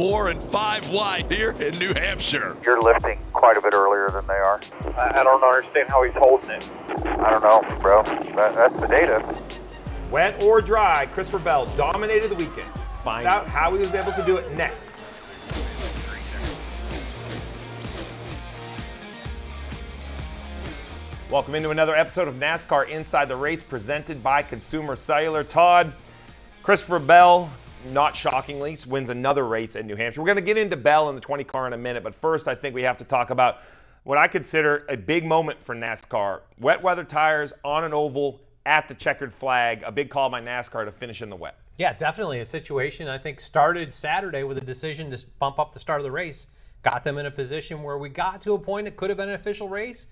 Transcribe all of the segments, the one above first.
4 and 5 wide here in New Hampshire. You're lifting quite a bit earlier than they are. I don't understand how he's holding it. I don't know, bro. That's the data. Wet or dry, Christopher Bell dominated the weekend. Find out how he was able to do it next. Welcome into another episode of NASCAR Inside the Race presented by Consumer Cellular. Todd, Christopher Bell, not shockingly, wins another race in New Hampshire. We're going to get into Bell in the 20 car in a minute, but first I think we have to talk about what I consider a big moment for NASCAR. Wet weather tires on an oval at the checkered flag, a big call by NASCAR to finish in the wet. Yeah, definitely a situation I think started Saturday with a decision to bump up the start of the race. Got them in a position where we got to a point it could have been an official race,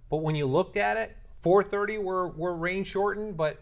but when you looked at it, 4:30 were rain shortened, but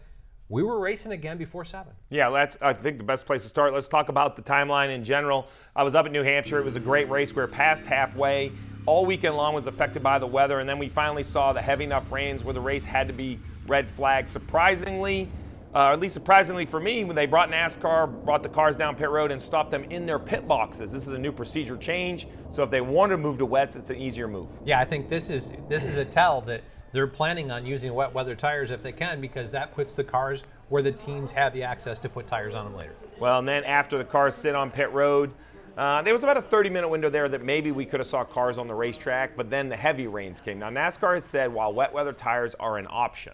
we were racing again before 7. Yeah, that's I think the best place to start. Let's talk about the timeline in general. I was up in New Hampshire. It was a great race. We were past halfway. All weekend long was affected by the weather, and then we finally saw the heavy enough rains where the race had to be red flag. Surprisingly, or at least surprisingly for me, when they brought the cars down pit road and stopped them in their pit boxes. This is a new procedure change, so if they want to move to wets, it's an easier move. Yeah, I think this is a tell that they're planning on using wet weather tires if they can, because that puts the cars where the teams have the access to put tires on them later. Well, and then after the cars sit on pit road, there was about a 30-minute window there that maybe we could have saw cars on the racetrack, but then the heavy rains came. Now, NASCAR has said while wet weather tires are an option,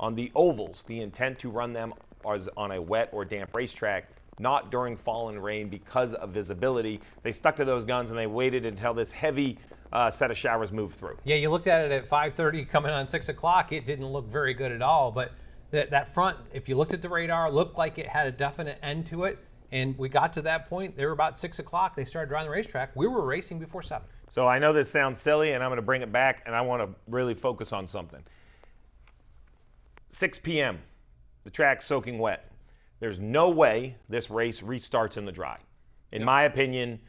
on the ovals, the intent to run them is on a wet or damp racetrack, not during falling rain because of visibility. They stuck to those guns and they waited until this heavy set of showers moved through. Yeah, you looked at it at 5:30 coming on 6 o'clock. It didn't look very good at all, but that front, if you looked at the radar, looked like it had a definite end to it. And we got to that point. They were about 6 o'clock. They started driving the racetrack. We were racing before 7. So I know this sounds silly, and I'm going to bring it back, and I want to really focus on something. 6 p.m., the track's soaking wet. There's no way this race restarts in the dry. In my opinion,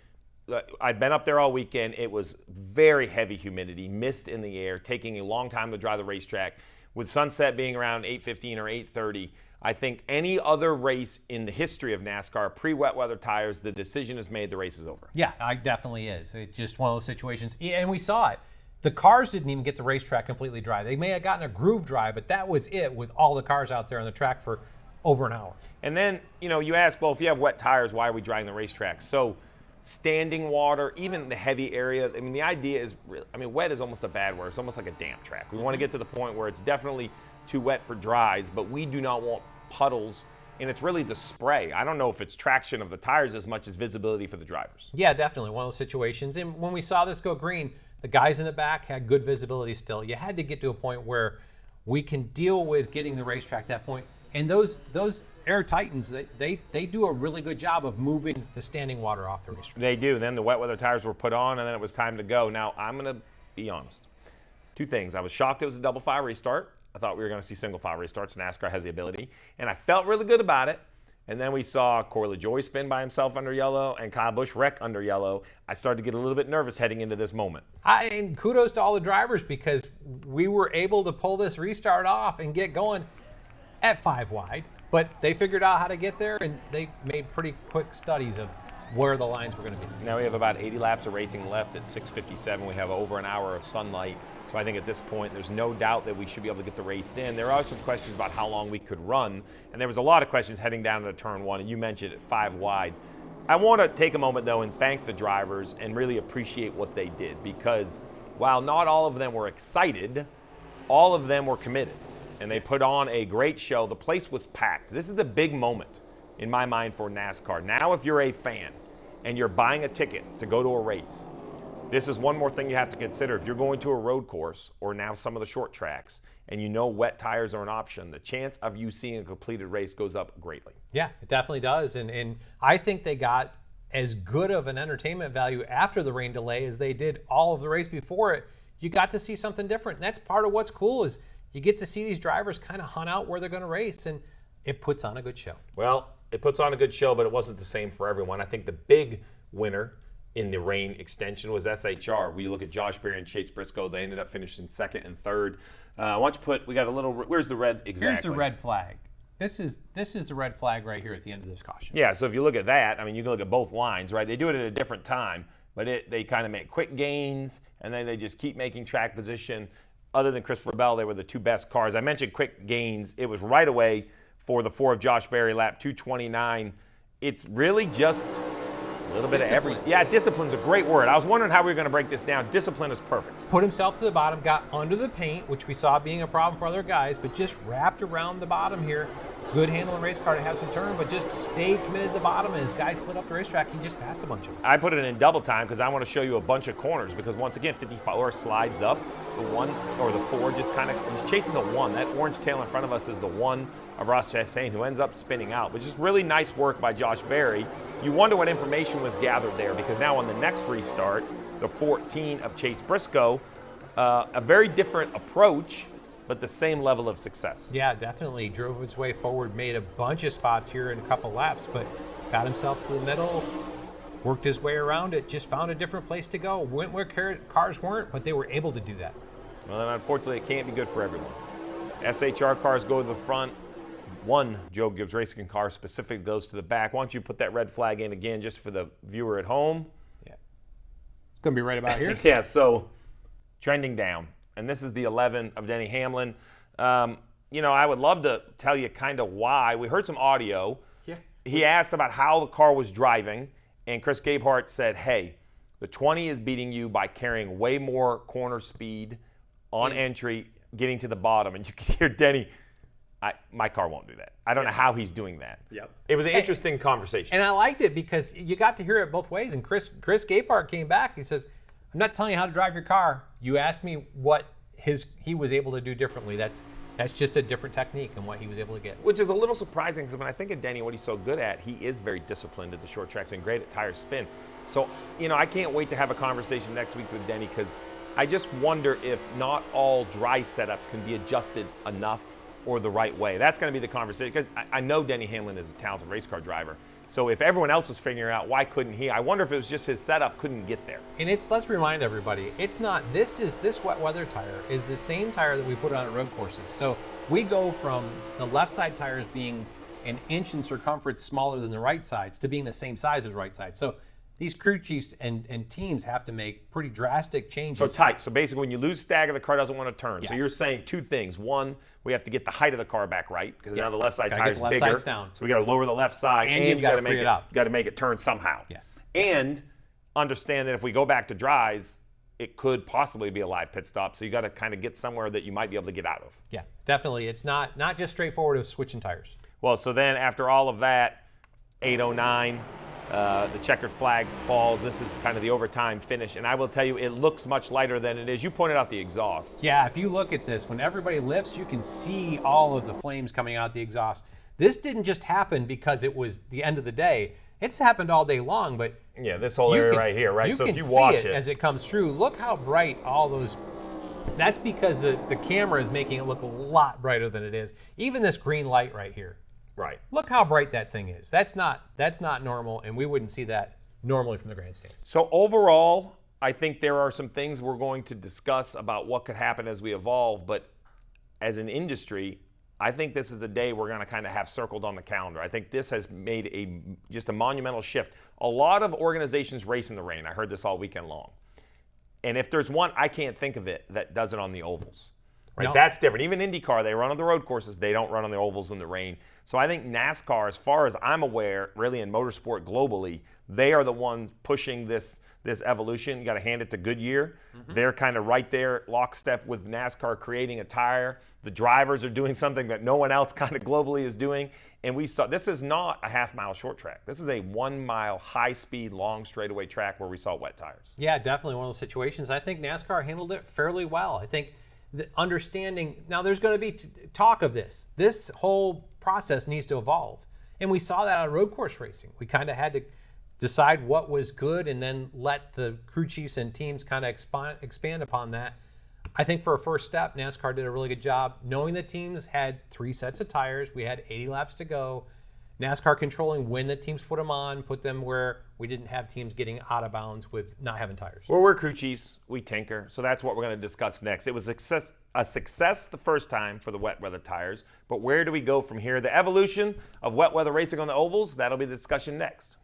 I've been up there all weekend. It was very heavy humidity, mist in the air, taking a long time to dry the racetrack. With sunset being around 8:15 or 8:30, I think any other race in the history of NASCAR, pre-wet weather tires, the decision is made, the race is over. Yeah, it definitely is. It's just one of those situations. And we saw it. The cars didn't even get the racetrack completely dry. They may have gotten a groove dry, but that was it with all the cars out there on the track for over an hour. And then, you ask, well, if you have wet tires, why are we drying the racetrack? So standing water, even the heavy area, the idea is, wet is almost a bad word. It's almost like a damp track. We want to get to the point where it's definitely too wet for dries, but we do not want puddles, and it's really the spray. I don't know if it's traction of the tires as much as visibility for the drivers. Yeah, definitely one of those situations. And when we saw this go green, the guys in the back had good visibility still. You had to get to a point where we can deal with getting the racetrack at that point. And those Air Titans, they do a really good job of moving the standing water off the racetrack. They do. Then the wet weather tires were put on, and then it was time to go. Now, I'm going to be honest. 2 things. I was shocked it was a double file restart. I thought we were going to see single file restarts. NASCAR has the ability. And I felt really good about it. And then we saw Corey LaJoie spin by himself under yellow and Kyle Busch wreck under yellow. I started to get a little bit nervous heading into this moment. And kudos to all the drivers, because we were able to pull this restart off and get going at 5 wide. But they figured out how to get there, and they made pretty quick studies of where the lines were going to be. Now we have about 80 laps of racing left at 6:57. We have over an hour of sunlight. So I think at this point, there's no doubt that we should be able to get the race in. There are some questions about how long we could run, and there was a lot of questions heading down to turn 1, and you mentioned it, 5 wide. I want to take a moment, though, and thank the drivers and really appreciate what they did, because while not all of them were excited, all of them were committed, and they put on a great show. The place was packed. This is a big moment in my mind for NASCAR. Now, if you're a fan and you're buying a ticket to go to a race, this is one more thing you have to consider. If you're going to a road course or now some of the short tracks and wet tires are an option, the chance of you seeing a completed race goes up greatly. Yeah, it definitely does. And I think they got as good of an entertainment value after the rain delay as they did all of the race before it. You got to see something different. And that's part of what's cool, is you get to see these drivers kind of hunt out where they're going to race, and it puts on a good show. Well, it puts on a good show, but it wasn't the same for everyone. I think the big winner in the rain extension was SHR. We look at Josh Berry and Chase Briscoe. They ended up finishing second and third. Why don't you we got a little, where's the red exactly? Here's the red flag. This is the red flag right here at the end of this caution. Yeah, so if you look at that, I mean, you can look at both lines, right? They do it at a different time, but they kind of make quick gains, and then they just keep making track position. Other than Christopher Bell, they were the two best cars. I mentioned quick gains. It was right away for the 4 of Josh Berry, lap 229. It's really just a little bit of everything. Yeah, discipline's a great word. I was wondering how we were going to break this down. Discipline is perfect. Put himself to the bottom, got under the paint, which we saw being a problem for other guys, but just wrapped around the bottom here. Good handling race car to have some turn, but just stayed committed to the bottom. And as guys slid up the racetrack, he just passed a bunch of them. I put it in double time because I want to show you a bunch of corners because once again, 54 slides up. The 1 or the 4 just kind of, he's chasing the 1. That orange tail in front of us is the 1 of Ross Chastain who ends up spinning out, which is really nice work by Josh Berry. You wonder what information was gathered there because now on the next restart, the 14 of Chase Briscoe, a very different approach, but the same level of success. Yeah, definitely drove its way forward, made a bunch of spots here in a couple laps, but got himself to the middle, worked his way around it, just found a different place to go. Went where cars weren't, but they were able to do that. Well, then unfortunately, it can't be good for everyone. SHR cars go to the front. One Joe Gibbs Racing car specifically goes to the back. Why don't you put that red flag in again just for the viewer at home? Yeah. It's going to be right about here. Yeah, so trending down. And this is the 11 of Denny Hamlin. You know, I would love to tell you kind of why. We heard some audio. Yeah. He asked about how the car was driving, and Chris Gabehart said, hey, the 20 is beating you by carrying way more corner speed on entry, getting to the bottom. And you can hear Denny, my car won't do that. I don't know how he's doing that. Yep. It was an interesting conversation. And I liked it because you got to hear it both ways. And Chris Gabehart came back. He says, I'm not telling you how to drive your car. You asked me what he was able to do differently. That's just a different technique and what he was able to get. Which is a little surprising because when I think of Denny, what he's so good at, he is very disciplined at the short tracks and great at tire spin. So, you know, I can't wait to have a conversation next week with Denny because I just wonder if not all dry setups can be adjusted enough or the right way. That's going to be the conversation because I know Denny Hamlin is a talented race car driver. So if everyone else was figuring out why couldn't he, I wonder if it was just his setup couldn't get there. And let's remind everybody, it's not, this wet weather tire is the same tire that we put on at road courses. So we go from the left side tires being an inch in circumference smaller than the right sides to being the same size as right side. So these crew chiefs and teams have to make pretty drastic changes. So tight. So basically when you lose stagger, the car doesn't want to turn. Yes. So you're saying two things. One, we have to get the height of the car back right because now Yes. the left side Gotta tire get is the left bigger. sides down. So we got to lower the left side And you've gotta free it up. Got to make it turn somehow. Yes. And understand that if we go back to dries, it could possibly be a live pit stop. So you got to kind of get somewhere that you might be able to get out of. Yeah, definitely. It's not just straightforward of switching tires. Well, so then after all of that, 8:09, the checkered flag falls. This is kind of the overtime finish. And I will tell you, it looks much lighter than it is. You pointed out the exhaust. Yeah, if you look at this, when everybody lifts, you can see all of the flames coming out the exhaust. This didn't just happen because it was the end of the day. It's happened all day long, but yeah, this whole area right here, right? So if you see watch it as it comes through. Look how bright all those. That's because the camera is making it look a lot brighter than it is. Even this green light right here. Right. Look how bright that thing is. That's not normal, and we wouldn't see that normally from the grandstands. So overall, I think there are some things we're going to discuss about what could happen as we evolve, but as an industry, I think this is the day we're going to kind of have circled on the calendar. I think this has made just a monumental shift. A lot of organizations race in the rain. I heard this all weekend long. And if there's one, I can't think of it that does it on the ovals. Right? No. That's different. Even IndyCar, they run on the road courses. They don't run on the ovals in the rain. So I think NASCAR, as far as I'm aware, really in motorsport globally, they are the one pushing this evolution. You got to hand it to Goodyear. Mm-hmm. They're kind of right there, lockstep with NASCAR, creating a tire. The drivers are doing something that no one else kind of globally is doing. And we saw, this is not a half-mile short track. This is a 1 mile high-speed, long straightaway track where we saw wet tires. Yeah, definitely one of those situations. I think NASCAR handled it fairly well. I think the understanding, now there's going to be talk of this. This whole process needs to evolve. And we saw that out of road course racing. We kind of had to decide what was good and then let the crew chiefs and teams kind of expand upon that. I think for a first step, NASCAR did a really good job knowing the teams had 3 sets of tires. We had 80 laps to go. NASCAR controlling when the teams put them on, put them where we didn't have teams getting out of bounds with not having tires. Well, we're crew chiefs. We tinker. So that's what we're going to discuss next. It was a success the first time for the wet weather tires, but where do we go from here? The evolution of wet weather racing on the ovals, that'll be the discussion next.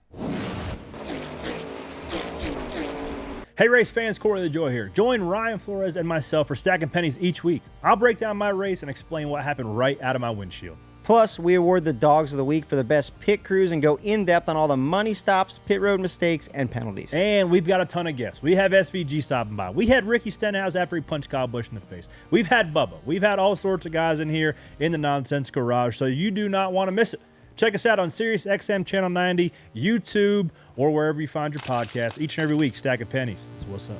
Hey race fans, Corey the Joy here. Join Ryan Flores and myself for Stacking Pennies each week. I'll break down my race and explain what happened right out of my windshield. Plus, we award the Dogs of the Week for the best pit crews and go in-depth on all the money stops, pit road mistakes, and penalties. And we've got a ton of guests. We have SVG stopping by. We had Ricky Stenhouse after he punched Kyle Busch in the face. We've had Bubba. We've had all sorts of guys in here in the Nonsense Garage, so you do not want to miss it. Check us out on Sirius XM Channel 90, YouTube, or wherever you find your podcasts. Each and every week, Stacking Pennies. That's what's up.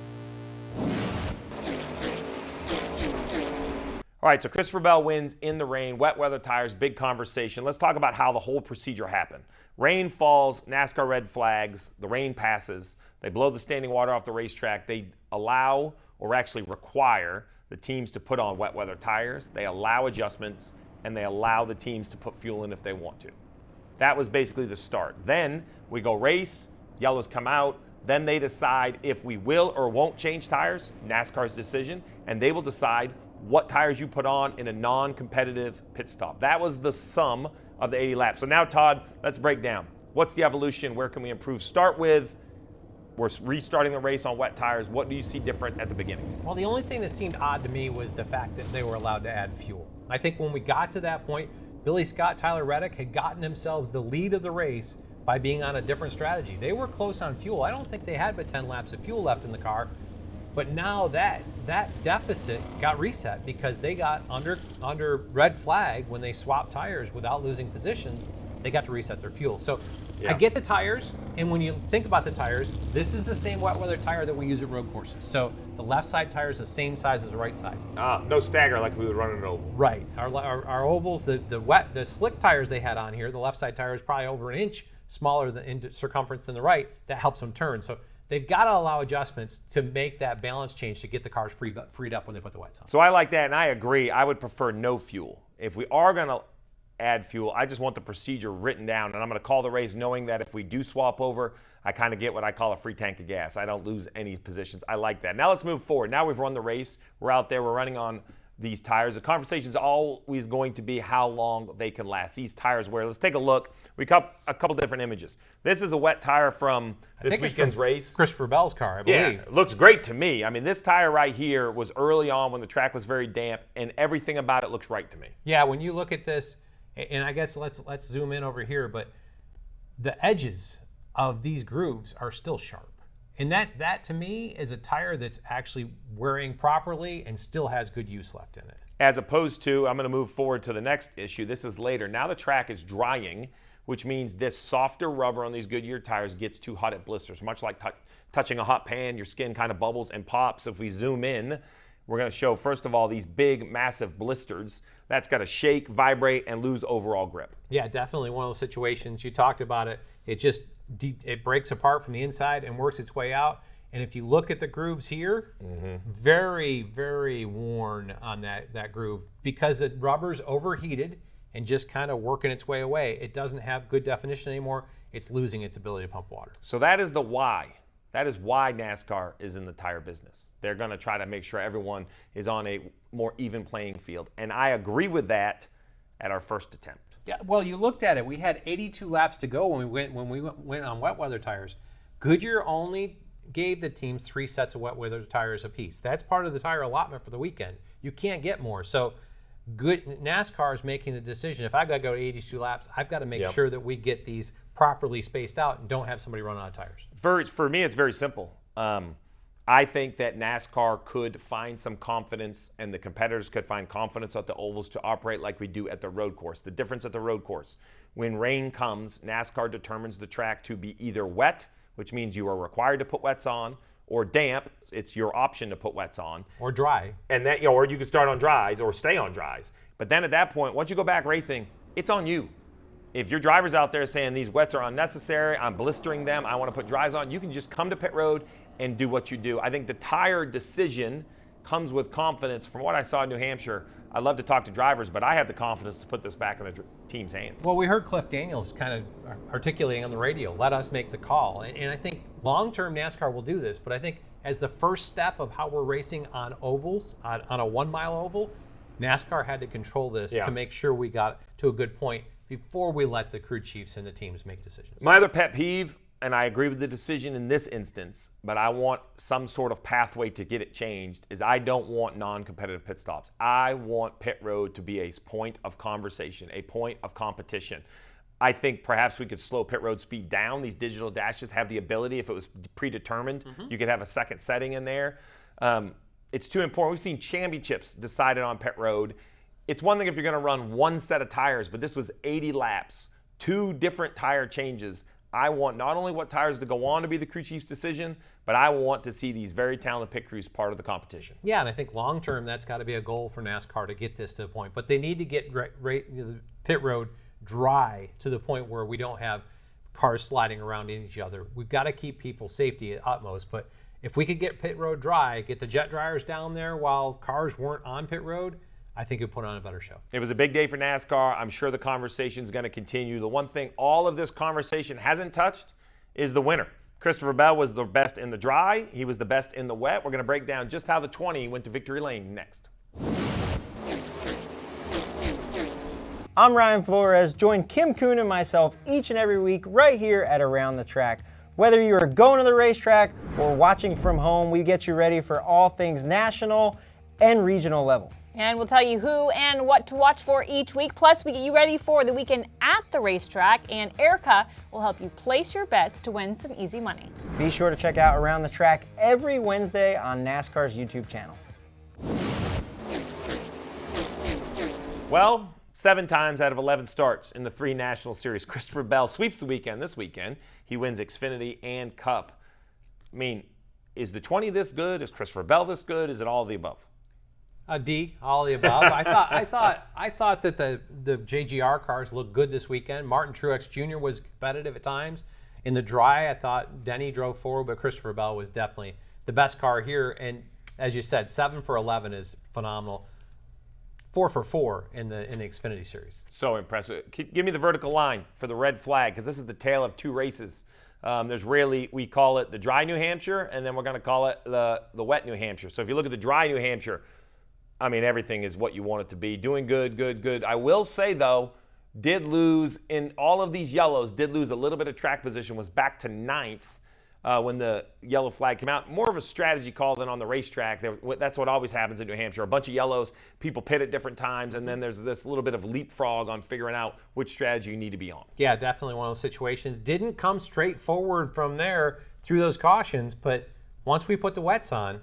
All right, so Christopher Bell wins in the rain, wet weather tires, big conversation. Let's talk about how the whole procedure happened. Rain falls, NASCAR red flags, the rain passes, they blow the standing water off the racetrack. They allow, or actually require, the teams to put on wet weather tires. They allow adjustments, and they allow the teams to put fuel in if they want to. That was basically the start. Then we go race, yellows come out, then they decide if we will or won't change tires, NASCAR's decision, and they will decide what tires you put on in a non-competitive pit stop. That was the sum of the 80 laps. So now, Todd, let's break down. What's the evolution? Where can we improve? Start with, we're restarting the race on wet tires. What do you see different at the beginning? Well, the only thing that seemed odd to me was the fact that they were allowed to add fuel. I think when we got to that point, Billy Scott, Tyler Reddick had gotten themselves the lead of the race by being on a different strategy. They were close on fuel. I don't think they had but 10 laps of fuel left in the car. But now that deficit got reset because they got under red flag when they swapped tires without losing positions. They got to reset their fuel. So yeah. I get the tires, and when you think about the tires, this is the same wet weather tire that we use at road courses. So the left side tire is the same size as the right side. No stagger like we would run in an oval. Right. Our ovals, the slick tires they had on here, the left side tire is probably over an inch smaller in circumference than the right. That helps them turn. So they've got to allow adjustments to make that balance change to get the cars freed up when they put the wets on. So I like that, and I agree. I would prefer no fuel. If we are going to add fuel, I just want the procedure written down, and I'm going to call the race knowing that if we do swap over, I kind of get what I call a free tank of gas. I don't lose any positions. I like that. Now let's move forward. Now we've run the race. We're out there. We're running on these tires. The conversation is always going to be how long they can last. These tires wear. Let's take a look. We got a couple different images. This is a wet tire from this weekend's race. Christopher Bell's car, I believe. Yeah, it looks great to me. I mean, this tire right here was early on when the track was very damp, and everything about it looks right to me. Yeah, when you look at this, and I guess let's zoom in over here, but the edges of these grooves are still sharp. And that to me is a tire that's actually wearing properly and still has good use left in it. As opposed to, I'm going to move forward to the next issue. This is later. Now the track is drying, which means this softer rubber on these Goodyear tires gets too hot, it blisters. Much like touching a hot pan, your skin kind of bubbles and pops. If we zoom in, we're going to show, first of all, these big, massive blisters. That's got to shake, vibrate, and lose overall grip. Yeah, definitely one of those situations. You talked about it. It breaks apart from the inside and works its way out. And if you look at the grooves here, very, very worn on that groove because the rubber's overheated and just kind of working its way away. It doesn't have good definition anymore. It's losing its ability to pump water. So that is the why. That is why NASCAR is in the tire business. They're going to try to make sure everyone is on a more even playing field. And I agree with that at our first attempt. Yeah, well, you looked at it. We had 82 laps to go when we went on wet weather tires. Goodyear only gave the teams 3 sets of wet weather tires apiece. That's part of the tire allotment for the weekend. You can't get more. So NASCAR is making the decision. If I've got to go to 82 laps, I've got to make sure that we get these properly spaced out and don't have somebody run out of tires. For me, it's very simple. I think that NASCAR could find some confidence and the competitors could find confidence at the ovals to operate like we do at the road course. The difference at the road course, when rain comes, NASCAR determines the track to be either wet, which means you are required to put wets on, or damp, it's your option to put wets on. Or dry. And that, or you can start on dries or stay on dries. But then at that point, once you go back racing, it's on you. If your driver's out there saying these wets are unnecessary, I'm blistering them, I want to put dries on, you can just come to pit road and do what you do. I think the tire decision comes with confidence. From what I saw in New Hampshire, I love to talk to drivers, but I have the confidence to put this back in the team's hands. Well, we heard Cliff Daniels kind of articulating on the radio, let us make the call. And I think long-term NASCAR will do this, but I think as the first step of how we're racing on ovals, on a 1 mile oval, NASCAR had to control this to make sure we got to a good point before we let the crew chiefs and the teams make decisions. My other pet peeve, and I agree with the decision in this instance, but I want some sort of pathway to get it changed, is I don't want non-competitive pit stops. I want pit road to be a point of conversation, a point of competition. I think perhaps we could slow pit road speed down. These digital dashes have the ability, if it was predetermined, you could have a second setting in there. It's too important. We've seen championships decided on pit road. It's one thing if you're going to run one set of tires, but this was 80 laps, 2 different tire changes. I want not only what tires to go on to be the crew chief's decision, but I want to see these very talented pit crews part of the competition. Yeah, and I think long term that's got to be a goal for NASCAR to get this to the point. But they need to get the pit road dry to the point where we don't have cars sliding around in each other. We've got to keep people's safety at utmost. But if we could get pit road dry, get the jet dryers down there while cars weren't on pit road, I think it put on a better show. It was a big day for NASCAR. I'm sure the conversation is going to continue. The one thing all of this conversation hasn't touched is the winner. Christopher Bell was the best in the dry. He was the best in the wet. We're going to break down just how the 20 went to victory lane next. I'm Ryan Flores. Join Kim Kuhn and myself each and every week right here at Around the Track. Whether you are going to the racetrack or watching from home, we get you ready for all things national and regional level. And we'll tell you who and what to watch for each week. Plus, we get you ready for the weekend at the racetrack. And Erica will help you place your bets to win some easy money. Be sure to check out Around the Track every Wednesday on NASCAR's YouTube channel. Well, 7 times out of 11 starts in the 3 National Series. Christopher Bell sweeps the weekend this weekend. He wins Xfinity and Cup. I mean, is the 20 this good? Is Christopher Bell this good? Is it all of the above? D, all of the above. I thought that the JGR cars looked good this weekend. Martin Truex Jr. was competitive at times. In the dry, I thought Denny drove forward, but Christopher Bell was definitely the best car here. And as you said, 7 for 11 is phenomenal. 4 for 4 in the Xfinity Series. So impressive. Give me the vertical line for the red flag, because this is the tale of 2 races. There's really, we call it the dry New Hampshire, and then we're going to call it the wet New Hampshire. So if you look at the dry New Hampshire, I mean, everything is what you want it to be. Doing good, good, good. I will say, though, did lose in all of these yellows, did lose a little bit of track position, was back to 9th when the yellow flag came out. More of a strategy call than on the racetrack. That's what always happens in New Hampshire. A bunch of yellows, people pit at different times, and then there's this little bit of leapfrog on figuring out which strategy you need to be on. Yeah, definitely one of those situations. Didn't come straight forward from there through those cautions, but once we put the wets on,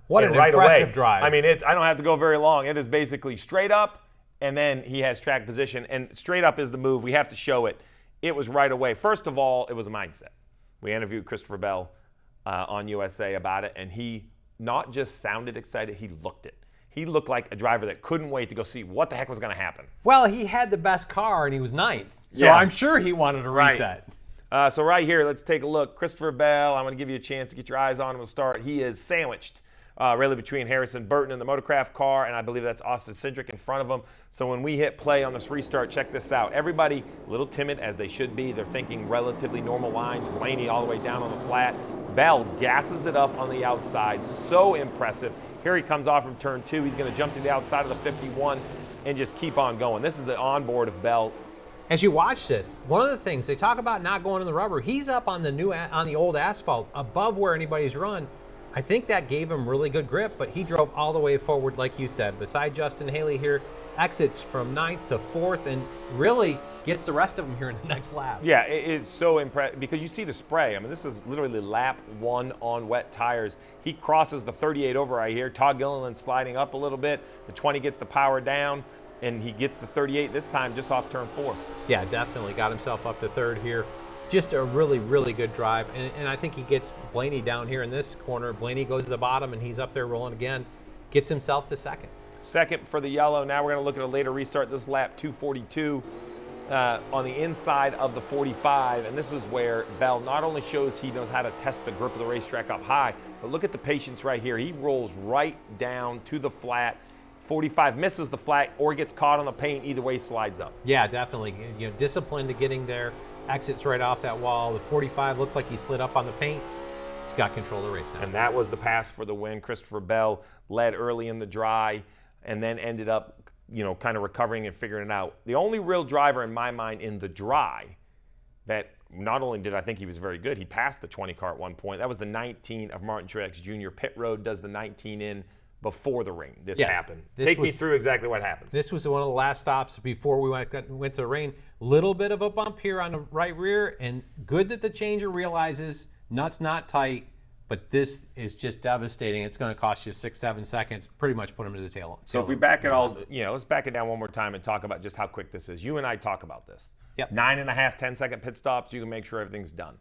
what an right impressive away. drive. I mean, I don't have to go very long. It is basically straight up, and then he has track position. And straight up is the move. We have to show it. It was right away. First of all, it was a mindset. We interviewed Christopher Bell on USA about it, and he not just sounded excited, he looked it. He looked like a driver that couldn't wait to go see what the heck was going to happen. Well, he had the best car, and he was 9th. So Yeah. I'm sure he wanted a reset. So right here, let's take a look. Christopher Bell, I'm going to give you a chance to get your eyes on him to start. He is sandwiched really between Harrison Burton in the Motorcraft car, and I believe that's Austin Cindric in front of him. So when we hit play on this restart, check this out. Everybody a little timid, as they should be. They're thinking relatively normal lines. Blaney all the way down on the flat. Bell gasses it up on the outside. So impressive. Here he comes off from turn 2. He's going to jump to the outside of the 51 and just keep on going. This is the onboard of Bell. As you watch this, one of the things they talk about not going in the rubber, he's up on the old asphalt above where anybody's run. I think that gave him really good grip, but he drove all the way forward, like you said. Beside Justin Haley here, exits from 9th to 4th and really gets the rest of them here in the next lap. Yeah, it's so impressive because you see the spray. I mean, this is literally lap 1 on wet tires. He crosses the 38 over right here. Todd Gilliland sliding up a little bit. The 20 gets the power down, and he gets the 38 this time just off turn 4. Yeah, definitely got himself up to 3rd here. Just a really, really good drive. And I think he gets Blaney down here in this corner. Blaney goes to the bottom, and he's up there rolling again. Gets himself to 2nd. 2nd for the yellow. Now we're going to look at a later restart. This is lap 242 on the inside of the 45. And this is where Bell not only shows he knows how to test the grip of the racetrack up high, but look at the patience right here. He rolls right down to the flat, 45 misses the flat or gets caught on the paint. Either way, slides up. Yeah, definitely. Discipline to getting there. Exits right off that wall. The 45 looked like he slid up on the paint. He's got control of the race now. And that was the pass for the win. Christopher Bell led early in the dry and then ended up, kind of recovering and figuring it out. The only real driver in my mind in the dry that not only did I think he was very good, he passed the 20 car at one point. That was the 19 of Martin Truex Jr. Pit road does the 19 in before the rain. This happened. Take me through exactly what happens. This was one of the last stops before we went to the rain. Little bit of a bump here on the right rear, and good that the changer realizes nuts not tight, but this is just devastating. It's going to cost you 6-7 seconds, pretty much put him to the tail. So if we back it all, let's back it down one more time and talk about just how quick this is. You and I talk about this. Yep. 9.5, 10-second pit stops, you can make sure everything's done.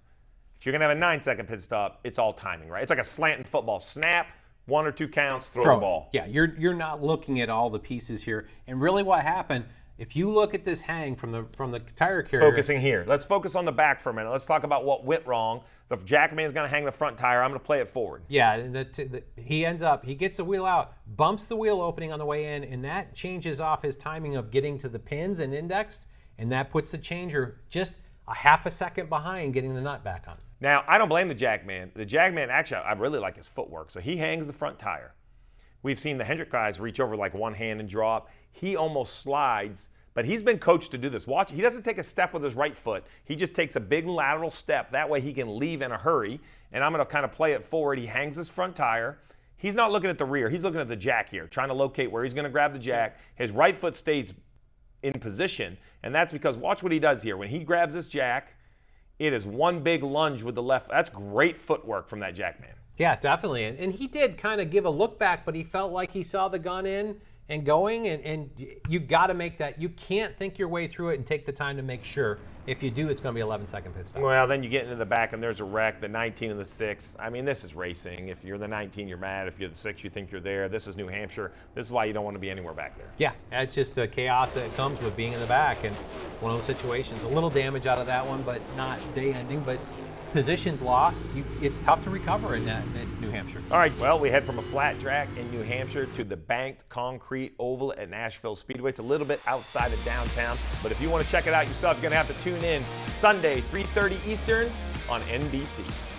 If you're going to have a 9-second pit stop, it's all timing, right? It's like a slant in football. Snap, 1 or 2 counts, throw the ball. Yeah, you're not looking at all the pieces here. And really what happened, if you look at this hang from the tire carrier. Focusing here. Let's focus on the back for a minute. Let's talk about what went wrong. The jackman's going to hang the front tire. I'm going to play it forward. Yeah, and he gets the wheel out, bumps the wheel opening on the way in, and that changes off his timing of getting to the pins and indexed, and that puts the changer just a half a second behind getting the nut back on. Now, I don't blame the jackman. The jackman, actually, I really like his footwork. So he hangs the front tire. We've seen the Hendrick guys reach over like one hand and draw up. He almost slides, but he's been coached to do this. Watch, he doesn't take a step with his right foot. He just takes a big lateral step. That way he can leave in a hurry. And I'm going to kind of play it forward. He hangs his front tire. He's not looking at the rear. He's looking at the jack here, trying to locate where he's going to grab the jack. His right foot stays in position, and that's because watch what he does here. When he grabs this jack, it is one big lunge with the left. That's great footwork from that jackman. Yeah, definitely. And he did kind of give a look back, but he felt like he saw the gun in and going, and you got to make that. You can't think your way through it and take the time to make sure. If you do, it's going to be 11-second pit stop. Well, then you get into the back, and there's a wreck, the 19 and the 6. I mean, this is racing. If you're the 19, you're mad. If you're the 6, you think you're there. This is New Hampshire. This is why you don't want to be anywhere back there. Yeah, it's just the chaos that comes with being in the back, and one of those situations. A little damage out of that one, but not day-ending, but positions lost. It's tough to recover in New Hampshire. All right, well, we head from a flat track in New Hampshire to the banked concrete oval at Nashville Speedway. It's a little bit outside of downtown, but if you want to check it out yourself, you're going to have to tune in Sunday, 3:30 Eastern on NBC.